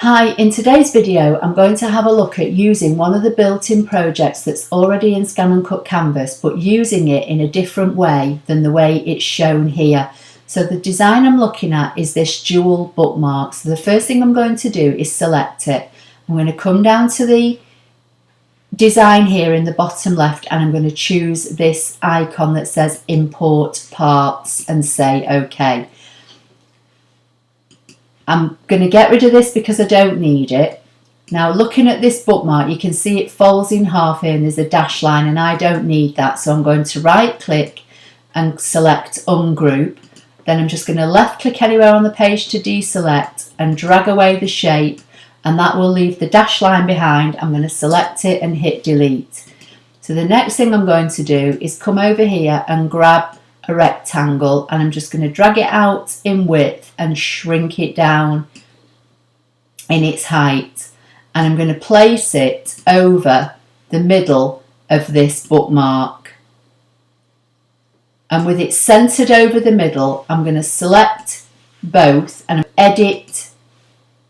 Hi, in today's video I'm going to have a look at using one of the built-in projects that's already in ScanNCut Canvas, but using it in a different way than the way it's shown here. So the design I'm looking at is this dual bookmark. So the first thing I'm going to do is select it. I'm going to come down to the design here in the bottom left and I'm going to choose this icon that says import parts and say OK. I'm going to get rid of this because I don't need it. Now looking at this bookmark, you can see it folds in half here and there's a dash line, and I don't need that, so I'm going to right click and select ungroup. Then I'm just going to left click anywhere on the page to deselect and drag away the shape, and that will leave the dash line behind. I'm going to select it and hit delete. So the next thing I'm going to do is come over here and grab a rectangle, and I'm just going to drag it out in width and shrink it down in its height, and I'm going to place it over the middle of this bookmark, and with it centered over the middle I'm going to select both and edit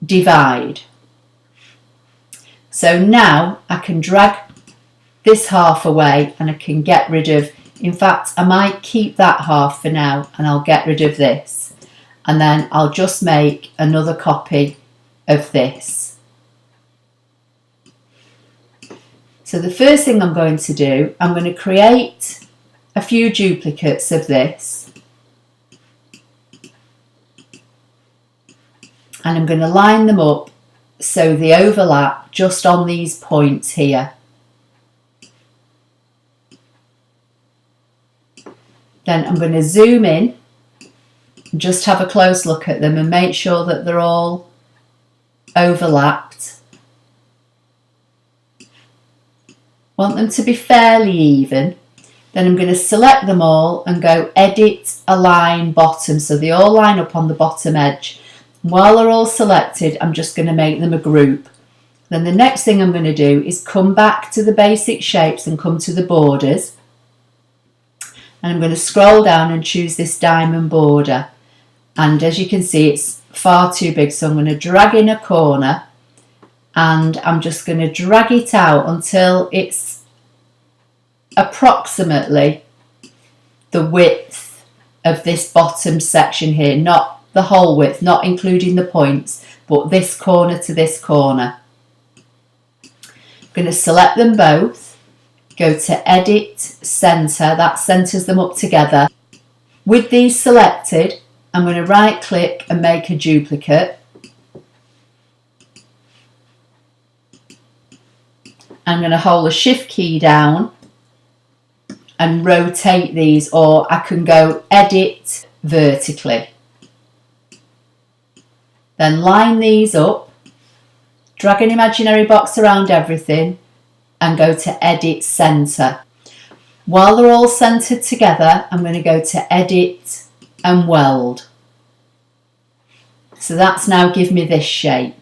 divide. So now I can drag this half away and I can get rid of, in fact I might keep that half for now and I'll get rid of this, and then I'll just make another copy of this. So the first thing I'm going to do, I'm going to create a few duplicates of this, and I'm going to line them up so they overlap just on these points here. Then I'm going to zoom in and just have a close look at them and make sure that they're all overlapped. Want them to be fairly even. Then I'm going to select them all and go edit align bottom, so they all line up on the bottom edge. While they're all selected, I'm just going to make them a group. Then the next thing I'm going to do is come back to the basic shapes and come to the borders. And I'm going to scroll down and choose this diamond border, and as you can see it's far too big, so I'm going to drag in a corner and I'm just going to drag it out until it's approximately the width of this bottom section here, not the whole width, not including the points, but this corner to this corner. I'm going to select them both, go to edit center, that centers them up together. With these selected, I'm going to right click and make a duplicate. I'm going to hold the shift key down and rotate these, or I can go edit vertically. Then line these up, drag an imaginary box around everything and go to edit center. While they're all centered together, I'm going to go to edit and weld. So that's now give me this shape.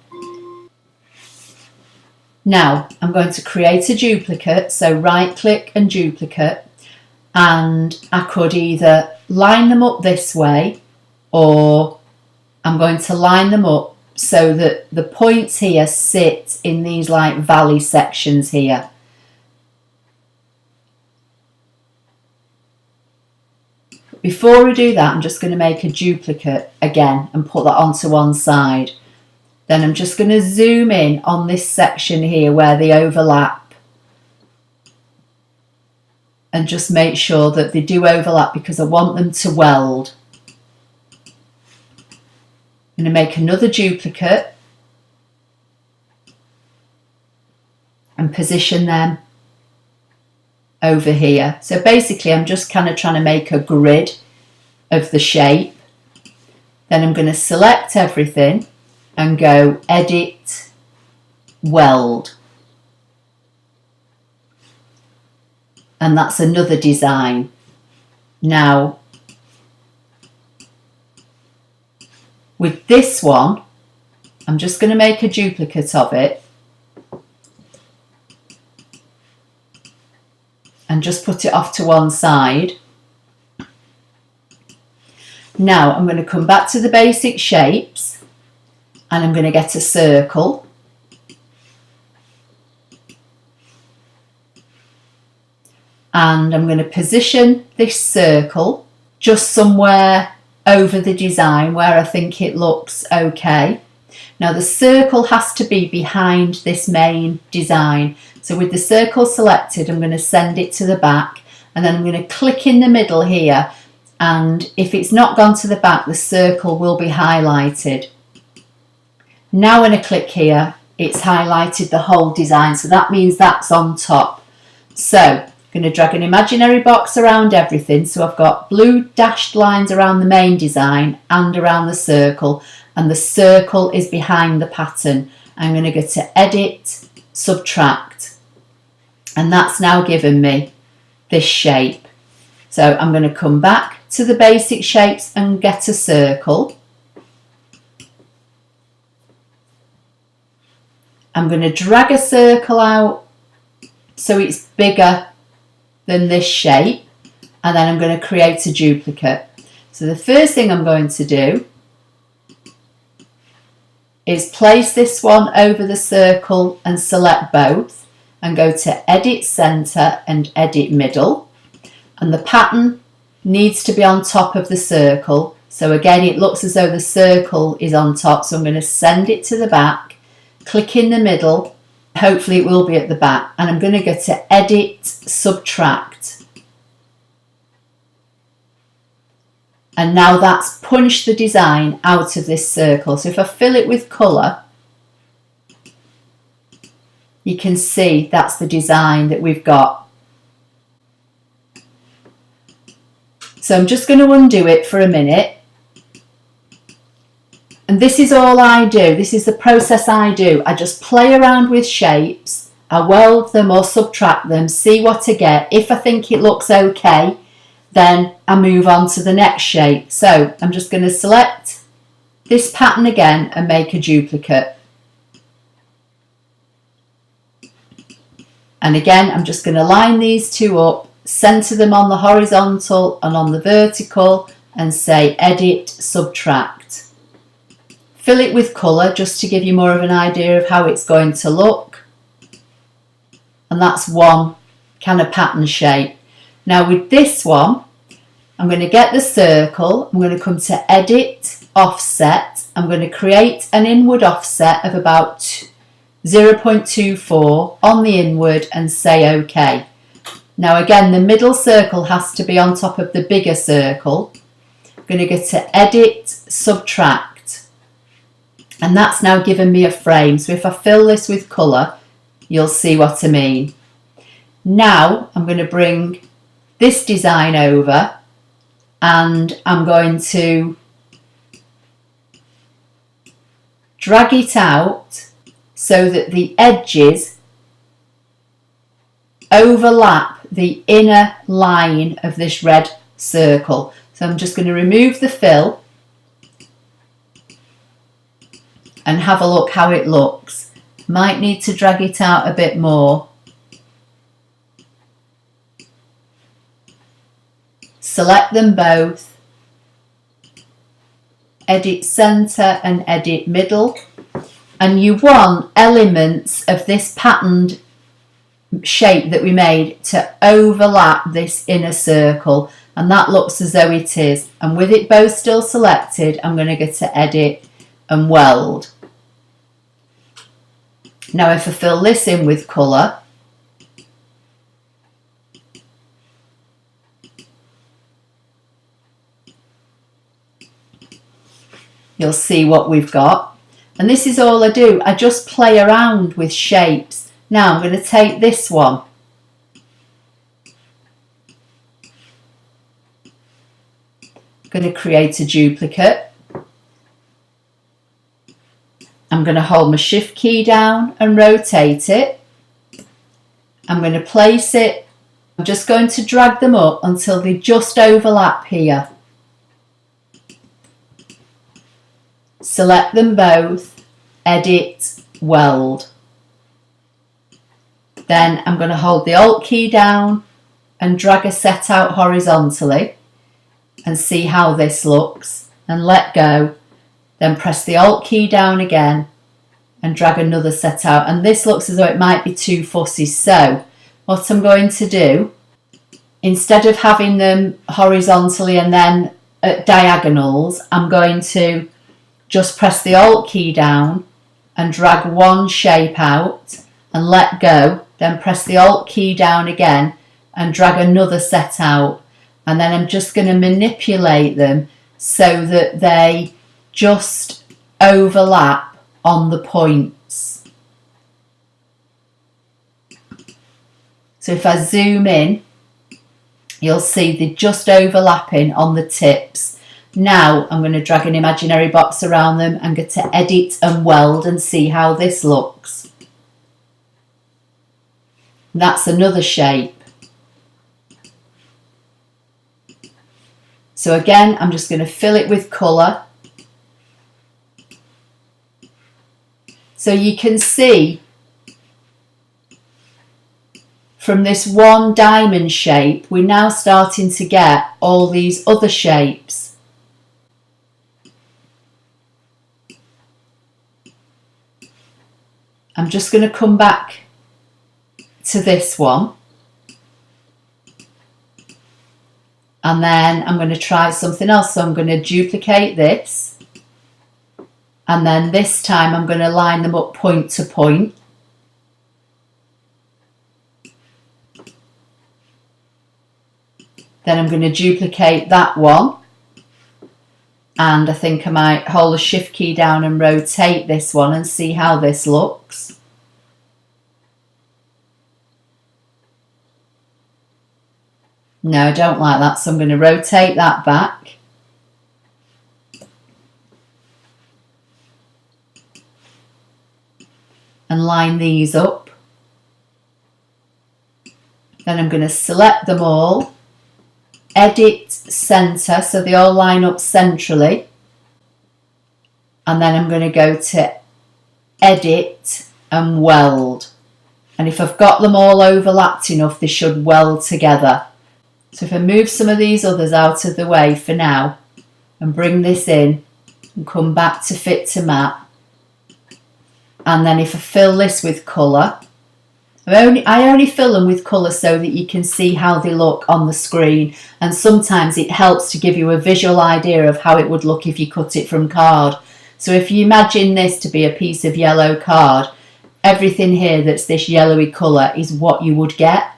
Now I'm going to create a duplicate, so right click and duplicate, and I could either line them up this way, or I'm going to line them up so that the points here sit in these like valley sections here. Before we do that, I'm just going to make a duplicate again and put that onto one side. Then I'm just going to zoom in on this section here where they overlap and just make sure that they do overlap because I want them to weld. I'm going to make another duplicate and position them over here. So basically I'm just kind of trying to make a grid of the shape. Then I'm going to select everything and go edit weld, and that's another design. Now with this one I'm just going to make a duplicate of it and just put it off to one side. Now I'm going to come back to the basic shapes and I'm going to get a circle. And I'm going to position this circle just somewhere over the design where I think it looks okay. Now the circle has to be behind this main design. So with the circle selected, I'm going to send it to the back, and then I'm going to click in the middle here, and if it's not gone to the back, the circle will be highlighted. Now when I click here, it's highlighted the whole design, so that means that's on top. So I'm going to drag an imaginary box around everything, so I've got blue dashed lines around the main design and around the circle, and the circle is behind the pattern. I'm going to go to Edit, Subtract, and that's now given me this shape. So I'm going to come back to the basic shapes and get a circle. I'm going to drag a circle out so it's bigger than this shape, and then I'm going to create a duplicate. So the first thing I'm going to do is place this one over the circle and select both, and go to Edit Center and Edit Middle, and the pattern needs to be on top of the circle. So again, it looks as though the circle is on top, so I'm going to send it to the back, click in the middle, hopefully it will be at the back, and I'm going to go to Edit, Subtract, and now that's punched the design out of this circle. So if I fill it with colour, you can see that's the design that we've got. So I'm just going to undo it for a minute. And this is all I do. This is the process I do. I just play around with shapes. I weld them or subtract them, see what I get. If I think it looks okay, then I move on to the next shape. So I'm just going to select this pattern again and make a duplicate. And again, I'm just going to line these two up, center them on the horizontal and on the vertical, and say Edit, Subtract. Fill it with colour just to give you more of an idea of how it's going to look. And that's one kind of pattern shape. Now with this one, I'm going to get the circle, I'm going to come to Edit, Offset, I'm going to create an inward offset of about 0.24 on the inward and say OK. Now again, the middle circle has to be on top of the bigger circle. I'm going to go to Edit, Subtract, and that's now given me a frame. So if I fill this with colour, you'll see what I mean. Now I'm going to bring this design over, and I'm going to drag it out so that the edges overlap the inner line of this red circle. So I'm just going to remove the fill and have a look how it looks. Might need to drag it out a bit more. Select them both, Edit Center and Edit Middle, and you want elements of this patterned shape that we made to overlap this inner circle, and that looks as though it is. And with it both still selected, I'm going to go to Edit and Weld. Now if I fill this in with colour, you'll see what we've got. And this is all I do. I just play around with shapes. Now I'm going to take this one. I'm going to create a duplicate. I'm going to hold my Shift key down and rotate it. I'm going to place it. I'm just going to drag them up until they just overlap here. Select them both, Edit, Weld. Then I'm going to hold the Alt key down and drag a set out horizontally and see how this looks, and let go. then press the Alt key down again and drag another set out. And this looks as though it might be too fussy. So what I'm going to do, instead of having them horizontally and then at diagonals, I'm going to just press the Alt key down and drag one shape out and let go, then press the Alt key down again and drag another set out. And then I'm just going to manipulate them so that they just overlap on the points. So if I zoom in, you'll see they're just overlapping on the tips. Now I'm going to drag an imaginary box around them and go to edit and weld and see how this looks. That's another shape. So again, I'm just going to fill it with colour. So you can see from this one diamond shape, we're now starting to get all these other shapes. I'm just going to come back to this one. And then I'm going to try something else. So I'm going to duplicate this. And then this time I'm going to line them up point to point. Then I'm going to duplicate that one. And I think I might hold the Shift key down and rotate this one and see how this looks. No, I don't like that, so I'm going to rotate that back. And line these up. Then I'm going to select them all, edit center so they all line up centrally. And then I'm going to go to edit and weld. And if I've got them all overlapped enough, they should weld together. So if I move some of these others out of the way for now and bring this in and come back to fit to map, and then if I fill this with colour, I only fill them with colour so that you can see how they look on the screen, and sometimes it helps to give you a visual idea of how it would look if you cut it from card. So if you imagine this to be a piece of yellow card, everything here that's this yellowy colour is what you would get.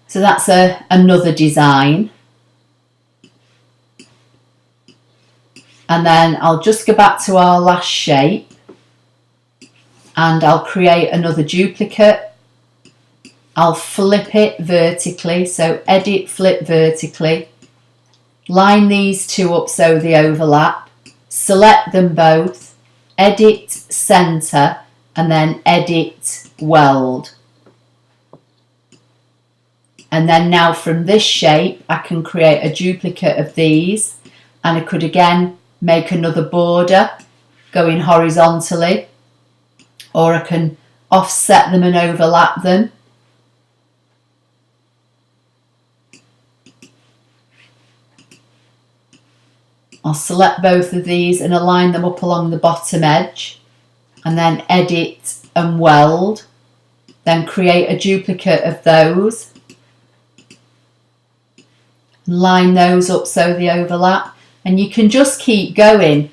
So that's another design. And then I'll just go back to our last shape and I'll create another duplicate. I'll flip it vertically, so edit, flip vertically. Line these two up so they overlap. Select them both, edit center, and then edit weld. And then now from this shape, I can create a duplicate of these, and I could again make another border going horizontally, or I can offset them and overlap them. I'll select both of these and align them up along the bottom edge, and then edit and weld, then create a duplicate of those. Line those up so they overlap, and you can just keep going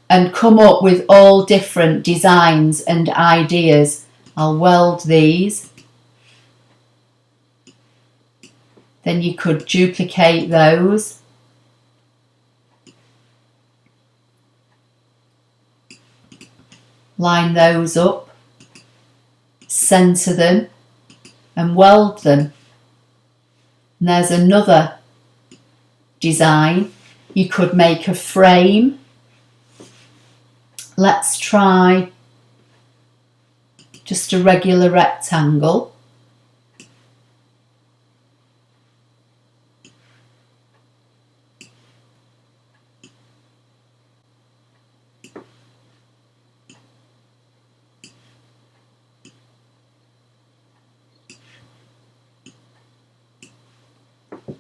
and come up with all different designs and ideas. I'll weld these, then you could duplicate those, line those up, center them and weld them. And there's another design. You could make a frame. Let's try just a regular rectangle.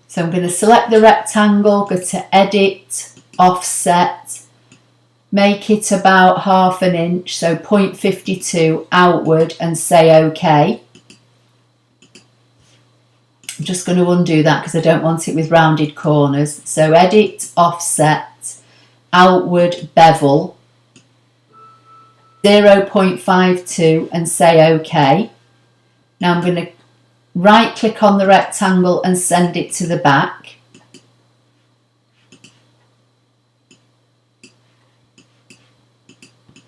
So I'm going to select the rectangle, go to edit offset, make it about 1/2 inch, so 0.52 outward, and say OK. I'm just going to undo that because I don't want it with rounded corners. So edit, offset, outward bevel, 0.52, and say OK. Now I'm going to right click on the rectangle and send it to the back.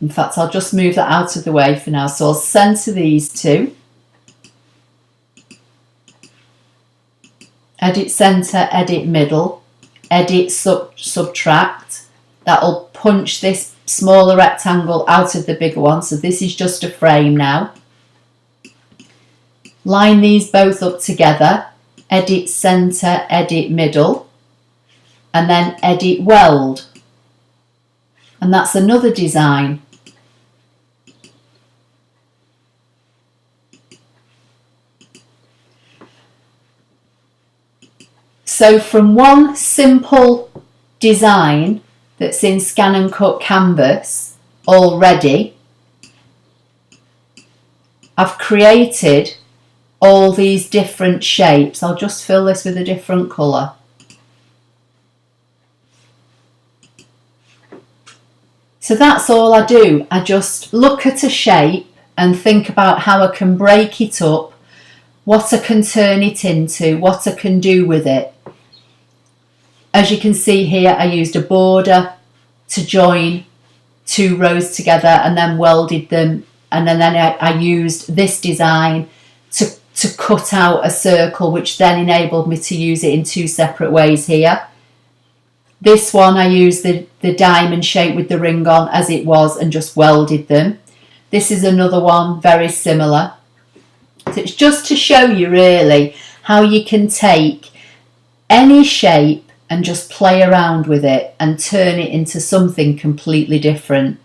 In fact, I'll just move that out of the way for now. So I'll centre these two. Edit centre, edit middle, edit subtract. That'll punch this smaller rectangle out of the bigger one. So this is just a frame now. Line these both up together. Edit centre, edit middle, and then edit weld. And that's another design. So from one simple design that's in ScanNCut canvas already, I've created all these different shapes. I'll just fill this with a different colour. So that's all I do. I just look at a shape and think about how I can break it up, what I can turn it into, what I can do with it. As you can see here, I used a border to join 2 rows together and then welded them, and then I used this design to cut out a circle, which then enabled me to use it in 2 separate ways here. This one I used the diamond shape with the ring on as it was and just welded them. This is another one very similar. So it's just to show you really how you can take any shape and just play around with it and turn it into something completely different.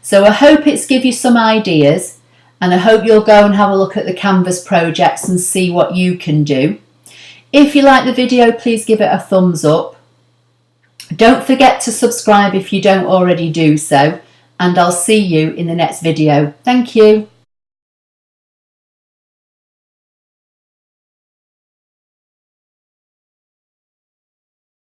So I hope it's give you some ideas, and I hope you'll go and have a look at the Canvas projects and see what you can do. If you like the video, please give it a thumbs up. Don't forget to subscribe if you don't already do so, and I'll see you in the next video. Thank you.